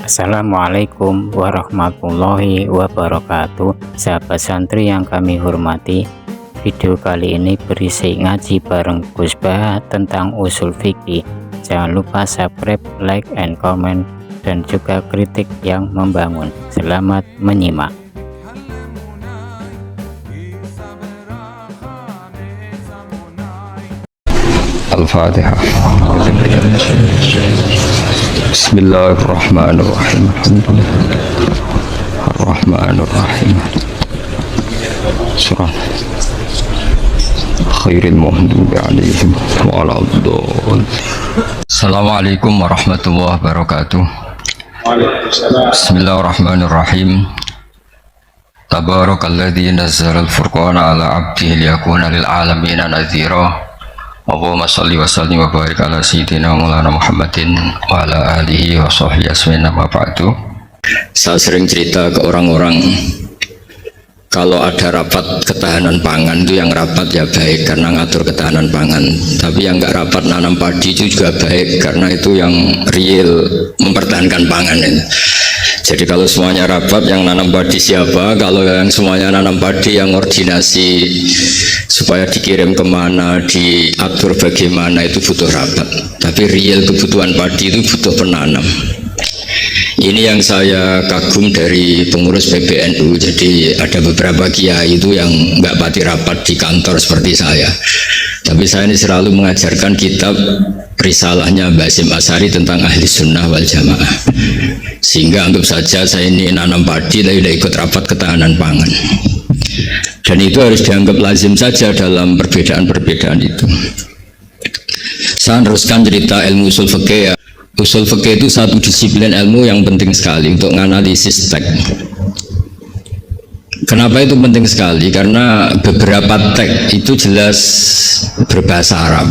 Assalamualaikum warahmatullahi wabarakatuh. Sahabat santri yang kami hormati, video kali ini berisi ngaji bareng Gus Baha tentang usul fikih. Jangan lupa subscribe, like, and comment, dan juga kritik yang membangun. Selamat menyimak. Al-Fatihah. Bismillahirrahmanirrahim. Ar-Rahmanirrahim. Surah Khairil Maghdubi 'alaihim waladdallin. Assalamualaikum warahmatullahi wabarakatuh. Bismillahirrahmanirrahim. Tabarakalladzi nazzala al-furqana 'ala 'abdihi liyakuna lil 'alamina nadhira. Allahumma sholli wa sallim wa barik ala sayyidina Maulana Muhammadin wa ala alihi wa sahbihi asmina ma ba'du. Saya sering cerita ke orang-orang, kalau ada rapat ketahanan pangan itu yang rapat ya baik karena ngatur ketahanan pangan, tapi yang enggak rapat nanam padi itu juga baik karena itu yang real mempertahankan pangan itu. Jadi kalau semuanya rapat, yang nanam padi siapa? Kalau yang semuanya nanam padi, yang koordinasi supaya dikirim kemana, diatur bagaimana, itu butuh rapat. Tapi real kebutuhan padi itu butuh penanam. Ini yang saya kagum dari pengurus PBNU. Jadi ada beberapa kiai itu yang nggak pati rapat di kantor seperti saya. Tapi saya ini selalu mengajarkan kitab risalahnya Mbah Hasyim Asy'ari tentang ahli sunnah wal jamaah. Sehingga anggap saja saya ini nanam padi tapi tidak ikut rapat ketahanan pangan. Dan itu harus dianggap lazim saja dalam perbedaan-perbedaan itu. Saya teruskan cerita ilmu usul fikih ya. Usul fikih itu satu disiplin ilmu yang penting sekali untuk menganalisis teks. Kenapa itu penting sekali? Karena beberapa teks itu jelas berbahasa Arab.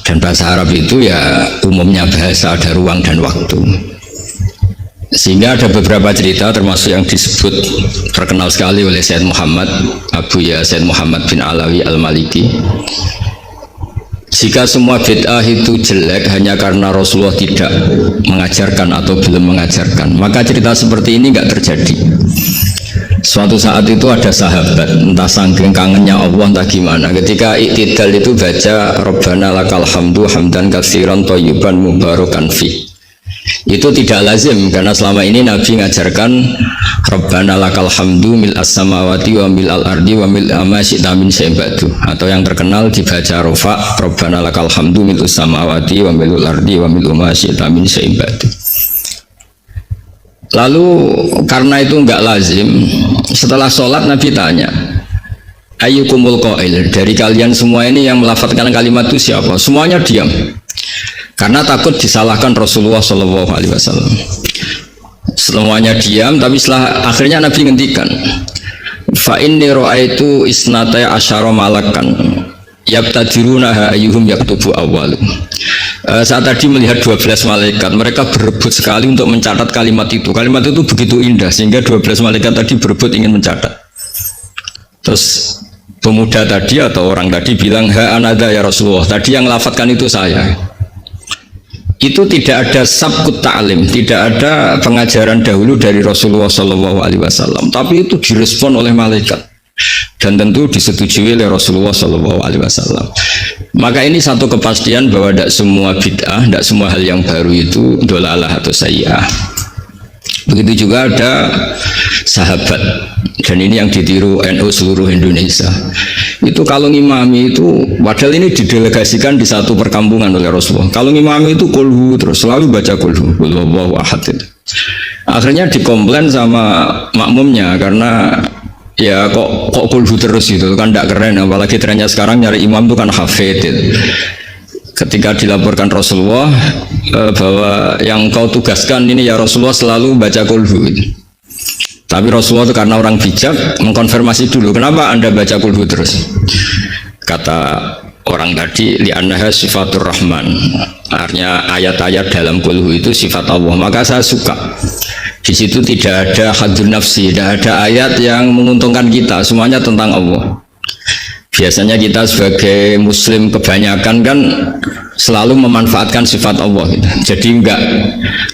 Dan bahasa Arab itu ya umumnya bahasa, ada ruang dan waktu. Sehingga ada beberapa cerita termasuk yang disebut terkenal sekali oleh Sayyid Muhammad Abu Ya Sayyid Muhammad bin Alawi Al-Maliki. Jika semua bid'ah itu jelek hanya karena Rasulullah tidak mengajarkan atau belum mengajarkan, maka cerita seperti ini nggak terjadi. Suatu saat itu ada sahabat, entah saking kangennya Allah entah gimana, ketika iktidal itu baca Rabbana lakal hamdu hamdan katsiran thayyiban mubarakan fi. Itu tidak lazim karena selama ini Nabi mengajarkan Rabbana lakal hamdu mil as-samawati wa mil al-ardi wa mil ma syi'ta min syai'in ba'du, atau yang terkenal dibaca Rafa Rabbana lakal hamdu mil as-samawati wa mil al-ardi wa mil ma syi'ta min syai'in ba'du. Lalu karena itu enggak lazim, setelah sholat Nabi tanya, ayyukumul qail, dari kalian semua ini yang melafadzkan kalimat itu siapa? Semuanya diam karena takut disalahkan Rasulullah Shallallahu Alaihi Wasallam. Semuanya diam, tapi setelah akhirnya Nabi ngendikan, fa inni ra'aitu isnatai asyara malakan yabtadirunaha ayyuhum yaktubu awwalu. Saat tadi melihat 12 malaikat, mereka berebut sekali untuk mencatat kalimat itu. Kalimat itu begitu indah sehingga 12 malaikat tadi berebut ingin mencatat. Terus pemuda tadi atau orang tadi bilang, ha anada ya Rasulullah, tadi yang lafadzkan itu saya. Itu tidak ada sabkut ta'lim, tidak ada pengajaran dahulu dari Rasulullah Shallallahu Alaihi Wasallam, tapi itu direspon oleh malaikat dan tentu disetujui oleh Rasulullah Shallallahu Alaihi Wasallam. Maka ini satu kepastian bahwa tidak semua bid'ah, tidak semua hal yang baru itu dolalah atau sayyi'ah. Begitu juga ada sahabat, dan ini yang ditiru NU seluruh Indonesia. Itu kalau ngimami itu, padahal ini didelegasikan di satu perkampungan oleh Rasulullah. Kalau ngimami itu kulhu terus, selalu baca kulhu, wallahu ahad. Akhirnya dikomplain sama makmumnya karena ya kok kulhu terus itu kan tidak keren, apalagi trennya sekarang nyari imam itu kan hafid. Ketika dilaporkan Rasulullah bahwa yang kau tugaskan ini ya Rasulullah selalu baca kulhu. Tapi Rasulullah itu karena orang bijak mengkonfirmasi dulu, kenapa anda baca kulhu terus? Kata orang tadi, li'annaha sifatur rahman, artinya ayat-ayat dalam kulhu itu sifat Allah, maka saya suka. Di situ tidak ada hadzun nafsi, tidak ada ayat yang menguntungkan kita, semuanya tentang Allah. Biasanya kita sebagai muslim kebanyakan kan selalu memanfaatkan sifat Allah gitu. Jadi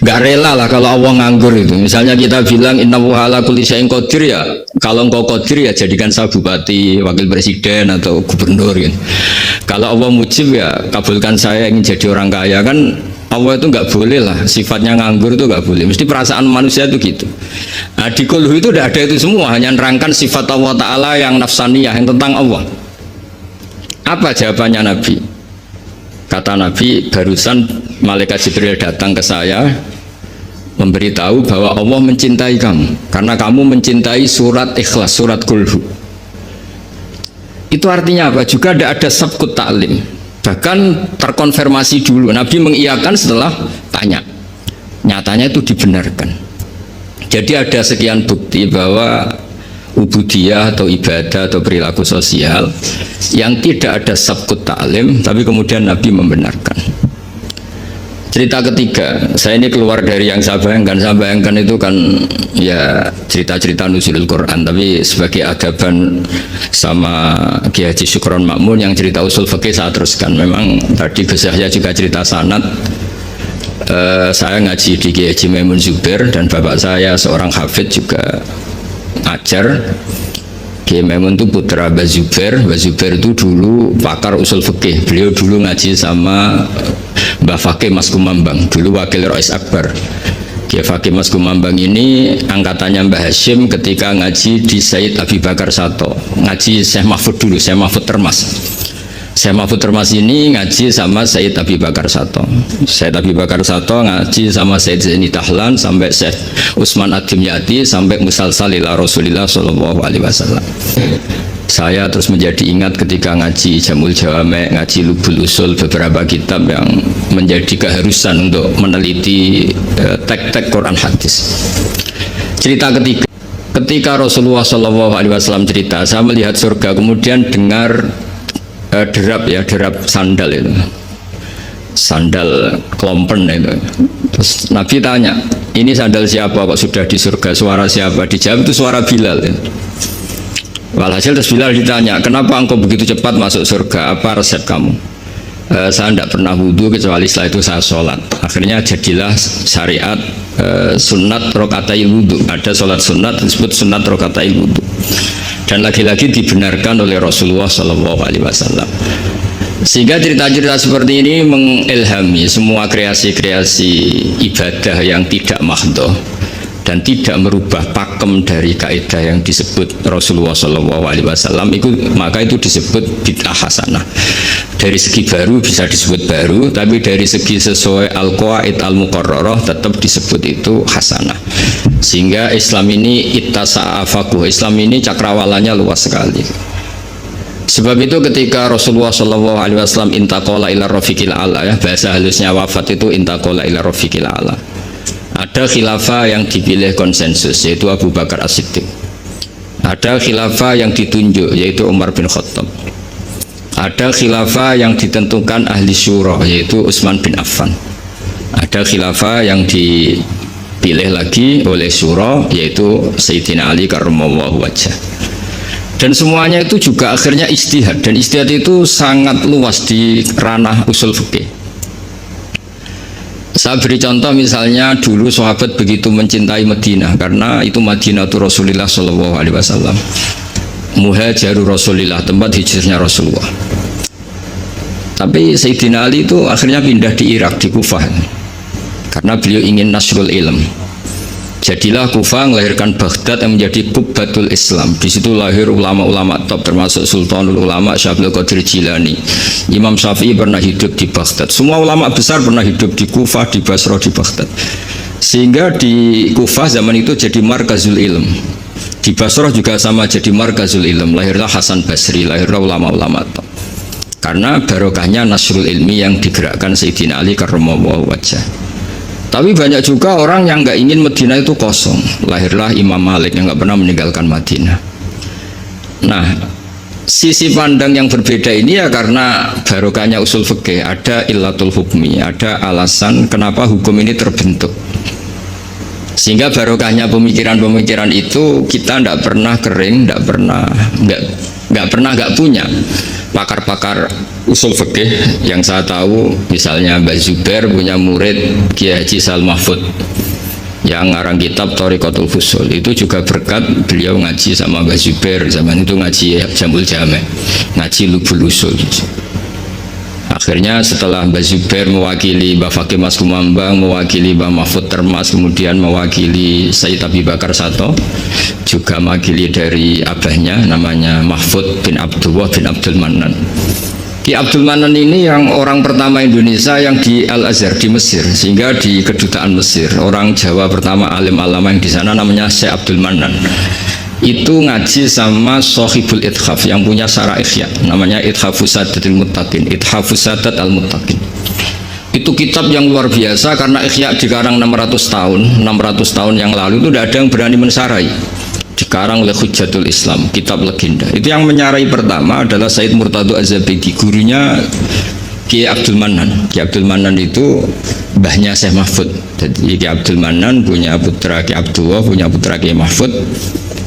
nggak rela lah kalau Allah nganggur itu. Misalnya kita bilang innahu ala kulli syai'in qadir, ya kalau engkau qadir ya jadikan saya bupati, wakil presiden atau gubernur gitu. Kalau Allah mujib ya kabulkan saya ingin jadi orang kaya. Kan Allah itu nggak boleh lah, sifatnya nganggur itu nggak boleh. Mesti perasaan manusia itu gitu. Nah, di kulhu itu tidak ada itu semua, hanya nerangkan sifat Allah Ta'ala yang nafsaniyah, yang tentang Allah. Apa jawabannya Nabi? Kata Nabi, barusan malaikat Jibril datang ke saya memberitahu bahwa Allah mencintai kamu karena kamu mencintai surat Ikhlas, surat Kulhu. Itu artinya apa? Juga tidak ada sabkut ta'lim, bahkan terkonfirmasi dulu. Nabi mengiyakan setelah tanya, nyatanya itu dibenarkan. Jadi ada sekian bukti bahwa ubudiyah atau ibadah atau perilaku sosial yang tidak ada sabkut ta'lim, tapi kemudian Nabi membenarkan. Cerita ketiga, saya ini keluar dari yang saya bayangkan itu kan ya cerita-cerita nuzulul Quran, tapi sebagai adaban sama Kiai Haji Syukron Makmun yang cerita usul fikih saya teruskan. Memang tadi Gus Yahya juga cerita sanad. Saya ngaji di Kiai Haji Maimun Zubair dan bapak saya seorang hafid juga ajar. Kiai Maimun itu putra Mbah Zubair. Mbah Zubair itu dulu pakar usul fikih. Beliau dulu ngaji sama Mbah Fakih Mas Kumambang, dulu wakil Rais Akbar. Kiai Fakih Mas Kumambang ini angkatannya Mbah Hashim ketika ngaji di Said Abi Bakar Sato. Ngaji Syekh Mahfud dulu, Syekh Mahfud Termas. Syekh Mahfud Termas ini ngaji sama Said Abi Bakar Sato. Said Abi Bakar Sato ngaji sama Said Zaini Tahlan sampai Syekh Utsman Ad-Dimyati sampai musalsal ila Rasulillah sallallahu alaihi wasallam. Saya terus menjadi ingat ketika ngaji Jamul Jawame, ngaji Lubul Usul, beberapa kitab yang menjadi keharusan untuk meneliti tek-tek Quran hadis. Cerita ketiga, ketika Rasulullah sallallahu alaihi wasallam cerita, saya melihat surga, kemudian dengar derap sandal itu, sandal klompen itu. Terus Nabi tanya, ini sandal siapa kok sudah di surga, suara siapa? Dijawab itu suara Bilal itu. Walhasil terus Bilal ditanya, kenapa engkau begitu cepat masuk surga, apa resep kamu? Saya tidak pernah wudhu kecuali setelah itu saya sholat. Akhirnya jadilah syariat sunat rokatail wudhu. Ada sholat sunat disebut sunat rokatail wudhu. Dan lagi-lagi dibenarkan oleh Rasulullah SAW. Sehingga cerita-cerita seperti ini mengilhami semua kreasi-kreasi ibadah yang tidak mahdhah dan tidak merubah pakem dari kaidah yang disebut Rasulullah SAW. Maka itu disebut bid'ah hasanah. Dari segi baru bisa disebut baru, tapi dari segi sesuai al-qawaid al-muqarrarah tetap disebut itu hasanah. Sehingga Islam ini ittasa'afakuh, Islam ini cakrawalanya luas sekali. Sebab itu ketika Rasulullah SAW intaqala ila rafiqil a'la, ya, bahasa halusnya wafat itu intaqala ila rafiqil a'la. Ada khilafah yang dipilih konsensus, yaitu Abu Bakar As-Siddiq. Ada khilafah yang ditunjuk, yaitu Umar bin Khattab. Ada khilafah yang ditentukan ahli syura, yaitu Utsman bin Affan. Ada khilafah yang dipilih lagi oleh syura, yaitu Sayyidina Ali karramallahu wajhah. Dan semuanya itu juga akhirnya ijtihad, dan ijtihad itu sangat luas di ranah usul fikih. Saya beri contoh, misalnya dulu sahabat begitu mencintai Madinah karena itu Madinah itu Rasulullah SAW, muhajiru Rasulullah, tempat hijrahnya Rasulullah. Tapi Sayyidina Ali itu akhirnya pindah di Irak, di Kufah, karena beliau ingin nasrul ilm. Jadilah Kufah melahirkan Baghdad yang menjadi Qubbatul Islam. Di situ lahir ulama-ulama top, termasuk Sultanul Ulama Syaikhul Qadir Jilani. Imam Syafi'i pernah hidup di Baghdad. Semua ulama besar pernah hidup di Kufah, di Basrah, di Baghdad. Sehingga di Kufah zaman itu jadi markazul ilm. Di Basrah juga sama, jadi markazul ilm. Lahirlah Hasan Basri, lahirlah ulama-ulama top. Karena barokahnya nasrul ilmi yang digerakkan Sayyidina Ali karramallahu wajhah. Tapi banyak juga orang yang nggak ingin Madinah itu kosong. Lahirlah Imam Malik yang nggak pernah meninggalkan Madinah. Nah, sisi pandang yang berbeda ini ya karena barokahnya usul fikih, ada illatul hukmi, ada alasan kenapa hukum ini terbentuk. Sehingga barokahnya pemikiran-pemikiran itu kita tidak pernah kering, nggak pernah punya pakar-pakar usul fikih. Yang saya tahu misalnya Mbak Zubair punya murid Kiai Haji Sal Mahfud yang ngarang kitab Thariqatul Fusul, itu juga berkat beliau ngaji sama Mbak Zubair, zaman itu ngaji Jamul Jame, ngaji Lubul Usul. Akhirnya setelah Mbak Zubair mewakili Mbak Fakih Mas Kumambang, mewakili Mbak Mahfud Termas, kemudian mewakili Sayyid Abi Bakar Sato, juga mewakili dari abahnya namanya Mahfud bin Abdullah bin Abdul Manan. Ki Abdul Manan ini yang orang pertama Indonesia yang di Al-Azhar di Mesir, sehingga di kedutaan Mesir orang Jawa pertama alim alama yang di sana namanya Syekh Abdul Manan. Itu ngaji sama Sohibul Ithaf yang punya syarah Ihya, namanya Ithafus Sadatil Muttaqin, Ithafus Sadat Al-Muttaqin. Itu kitab yang luar biasa karena Ihya dikarang 600 tahun yang lalu, itu tidak ada yang berani mensarai. Dikarang oleh Hujjatul Islam, kitab legenda. Itu yang menyarai pertama adalah Said Murtado Az-Zabidi, gurunya Kiai Abdul Manan. Kiai Abdul Manan itu mbahnya Syekh Mahfud. Jadi Kiai Abdul Manan punya putra Kiai Abdullah, punya putra Kiai Mahfud.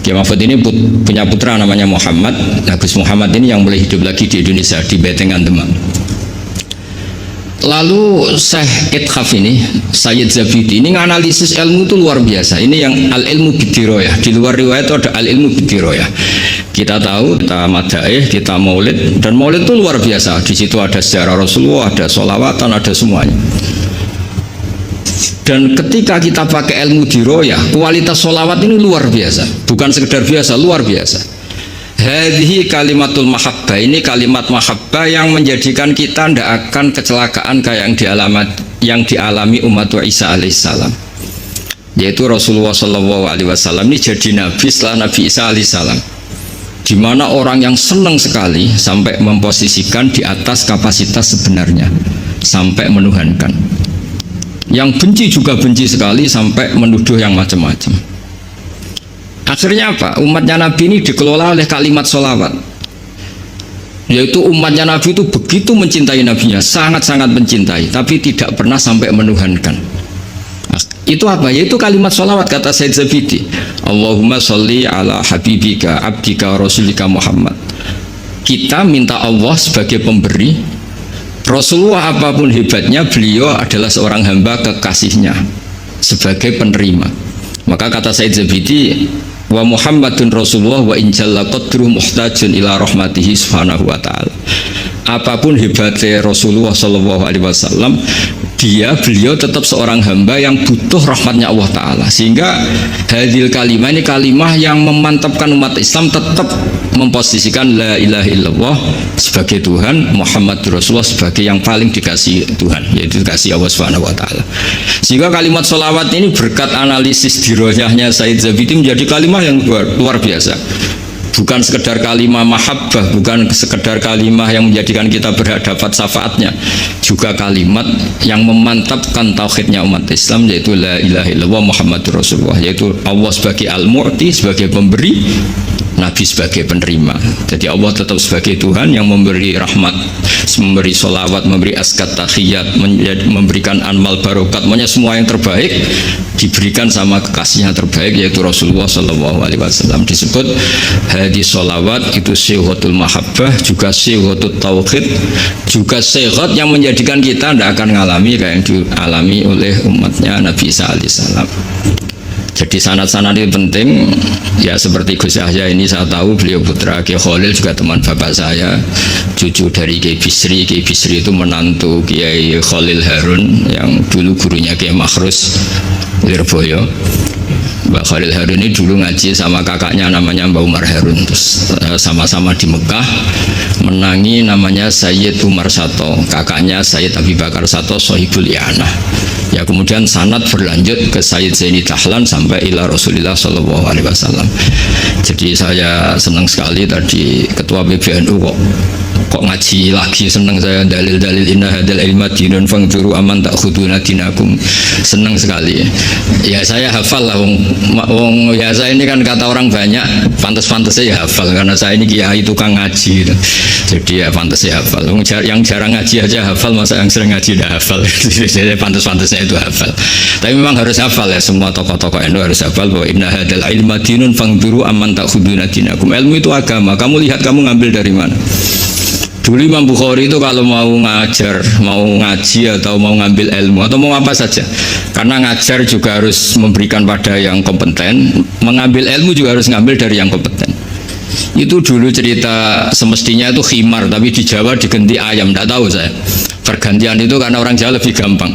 Kiai Mahfud ini punya putra namanya Muhammad. Gus Muhammad ini yang mulai hidup lagi di Indonesia, di Betengan Demak. Lalu Syekh Ithaf ini, Sayyid Zabidi ini nganalisis ilmu itu luar biasa. Ini yang al-ilmu bidiroyah. Di luar riwayat itu ada al-ilmu bidiroyah. Kita tahu, kita madaih, kita maulid, dan maulid itu luar biasa. Di situ ada sejarah Rasulullah, ada sholawatan, ada semuanya. Dan ketika kita pakai ilmu diroyah, kualitas sholawat ini luar biasa. Bukan sekedar biasa, luar biasa. Hadhihi kalimatul mahabbah, ini kalimat mahabbah yang menjadikan kita tidak akan kecelakaan kayak yang dialami umat Isa alaihissalam, yaitu Rasulullah SAW ini jadi nabi setelah Nabi Isa alaihissalam, di mana orang yang senang sekali sampai memposisikan di atas kapasitas sebenarnya sampai menuhankan, yang benci juga benci sekali sampai menuduh yang macam-macam. Akhirnya apa? Umatnya Nabi ini dikelola oleh kalimat sholawat, yaitu umatnya Nabi itu begitu mencintai Nabinya, sangat-sangat mencintai, tapi tidak pernah sampai menuhankan. Itu apa? Yaitu kalimat sholawat, kata Sayyid Zabidi, Allahumma sholli ala habibika abdika rasulika Muhammad. Kita minta Allah sebagai pemberi, Rasulullah apapun hebatnya, beliau adalah seorang hamba kekasihnya sebagai penerima. Maka kata Sayyid Zabidi, wa Muhammadun Rasulullah wa injalla qadru muhtajun ila rahmatihi subhanahu wa ta'ala. Apapun hebatnya Rasulullah sallallahu alaihi wasallam, beliau tetap seorang hamba yang butuh rahmatnya Allah Ta'ala. Sehingga hadil kalimah ini kalimah yang memantapkan umat Islam tetap memposisikan la ilaha illallah sebagai Tuhan, Muhammad Rasulullah sebagai yang paling dikasih Tuhan, yaitu dikasih Allah Subhanahu wa Ta'ala. Sehingga kalimat sholawat ini berkat analisis diroyahnya Sayyid Zabidi menjadi kalimat yang luar biasa. Bukan sekedar kalimah mahabbah, bukan sekedar kalimah yang menjadikan kita berhak dapat syafaatnya, juga kalimat yang memantapkan tauhidnya umat Islam, yaitu la ilaha illallah Muhammadur Rasulullah, yaitu Allah sebagai al-mu'ti, sebagai pemberi, Nabi sebagai penerima. Jadi Allah tetap sebagai Tuhan yang memberi rahmat, memberi sholawat, memberi askat tahiyat, memberikan amal barokat, semuanya semua yang terbaik diberikan sama kekasihnya terbaik, yaitu Rasulullah Shallallahu Alaihi Wasallam. Disebut hadis sholawat itu syihatul mahabbah, juga syihatul tauhid, juga syihat yang menjadikan kita tidak akan mengalami kayak yang dialami oleh umatnya Nabi Isa alaihissalam. Jadi sanad-sanad itu penting. Ya seperti Gus Yahya ini saya tahu beliau putra Kiai Khalil, juga teman bapak saya, cucu dari Kiai Bisri. Kiai Bisri itu menantu Kiai Khalil Harun yang dulu gurunya Kiai Makhrus Lirboyo. Mbak Khalil Harun ini dulu ngaji sama kakaknya namanya Mbak Umar Harun. Terus sama-sama di Mekah menangi namanya Sayyid Umar Sato, kakaknya Sayyid Abi Bakar Sato Sohibul I'anah. Ya kemudian sanad berlanjut ke Sayyid Zaini Dahlan sampai ila Rasulullah Sallallahu Alaihi Wasallam. Jadi saya senang sekali tadi ketua PBNU kok kok ngaji lagi, seneng saya dalil-dalil inna hadal ilma dinun fangzuru aman ta'khuduna dinakum, seneng sekali ya. Saya hafal lah wong ya, saya ini kan kata orang banyak pantas-pantasnya ya hafal, karena saya ini kiai tukang ngaji gitu. Jadi ya pantasnya hafal. Yang jarang ngaji aja hafal, masa yang sering ngaji udah hafal. Jadi pantas-pantasnya itu hafal. Tapi memang harus hafal ya, semua tokoh-tokoh NU harus hafal bahwa inna hadal ilma dinun fangzuru aman ta'khuduna dinakum. Ilmu itu agama, kamu lihat kamu ngambil dari mana. Dulu Imam Bukhari itu kalau mau ngajar, mau ngaji atau mau ngambil ilmu atau mau apa saja, karena ngajar juga harus memberikan pada yang kompeten, mengambil ilmu juga harus ngambil dari yang kompeten. Itu dulu cerita semestinya itu khimar, tapi di Jawa diganti ayam, tidak tahu saya. Pergantian itu karena orang Jawa lebih gampang.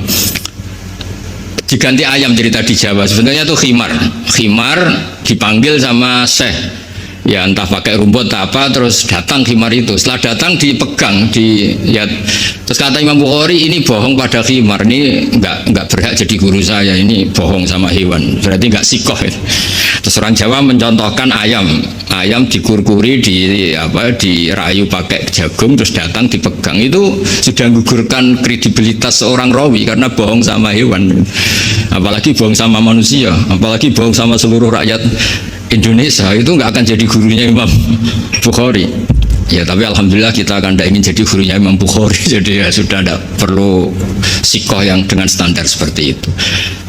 Diganti ayam cerita di Jawa, sebenarnya itu khimar. Khimar dipanggil sama syekh. Ya entah pakai rumput apa, terus datang khimar itu. Setelah datang dipegang, ya, terus kata Imam Bukhari, ini bohong pada khimar, ini nggak berhak jadi guru saya, ini bohong sama hewan, berarti nggak sikoh. Terus orang Jawa mencontohkan ayam dikurkuri, dirayu pakai jagung, terus datang dipegang, itu sudah menggugurkan kredibilitas seorang rawi karena bohong sama hewan, apalagi bohong sama manusia, apalagi bohong sama seluruh rakyat Indonesia. Itu nggak akan jadi gurunya Imam Bukhari ya. Tapi alhamdulillah kita akan tidak ingin jadi gurunya Imam Bukhari, jadi ya sudah, tidak perlu sikoh yang dengan standar seperti itu.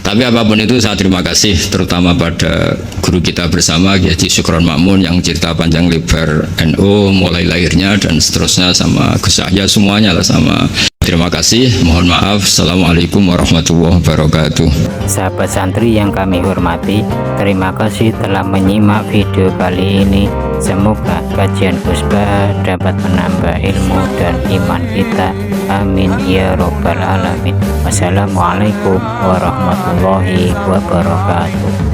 Tapi apapun itu saya terima kasih terutama pada guru kita bersama Haji Syukron Makmun yang cerita panjang lebar NU mulai lahirnya dan seterusnya, sama Gus Yahya, semuanya lah sama. Terima kasih, mohon maaf. Assalamualaikum warahmatullahi wabarakatuh. Sahabat santri yang kami hormati, terima kasih telah menyimak video kali ini. Semoga kajian Gus-Bah dapat menambah ilmu dan iman kita. Amin ya robbal alamin. Wassalamualaikum warahmatullahi wabarakatuh.